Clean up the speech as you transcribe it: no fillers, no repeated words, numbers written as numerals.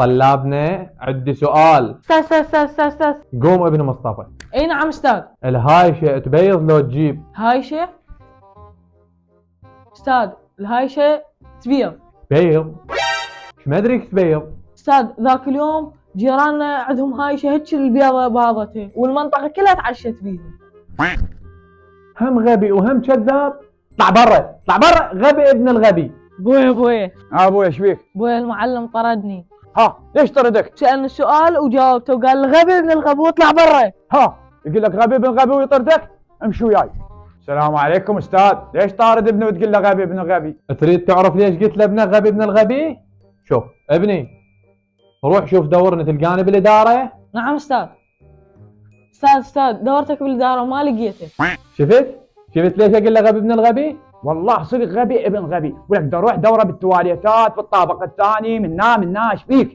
طلابنا عندي سؤال. استاذ. قوم ابن مصطفى. اي نعم استاذ. الهايشة تبيض لو تجيب؟ هايشة استاذ، الهايشة تبيض. بيض؟ ايش ما ادري تبيض. استاذ ذاك اليوم جيراننا عندهم هايشة هيك البيضة باضتها والمنطقة كلها تعشت بيها. هم غبي وهم كذاب. اطلع برا اطلع برا، غبي ابن الغبي. ابوي ابوي ايش بيك؟ ابوي المعلم طردني. ها ليش طردك؟ سألني السؤال وجاوبته وقال لي غبي ابن الغبي واطلع برا. ها يقول لك غبي ابن غبي ويطردك؟ امشي وياي. السلام عليكم استاذ، ليش طارد ابنه وتقول له غبي ابن غبي؟ تريد تعرف ليش قلت لابنك غبي ابن الغبي؟ شوف ابني، روح شوف دورني تلقاني بالاداره. نعم استاذ. استاذ دورتك بالاداره وما لقيته. شفت ليش اقول له غبي ابن الغبي؟ والله صدق غبي ابن غبي، ولك روح دوره بالتواليتات في الطابق الثاني منا ايش فيك؟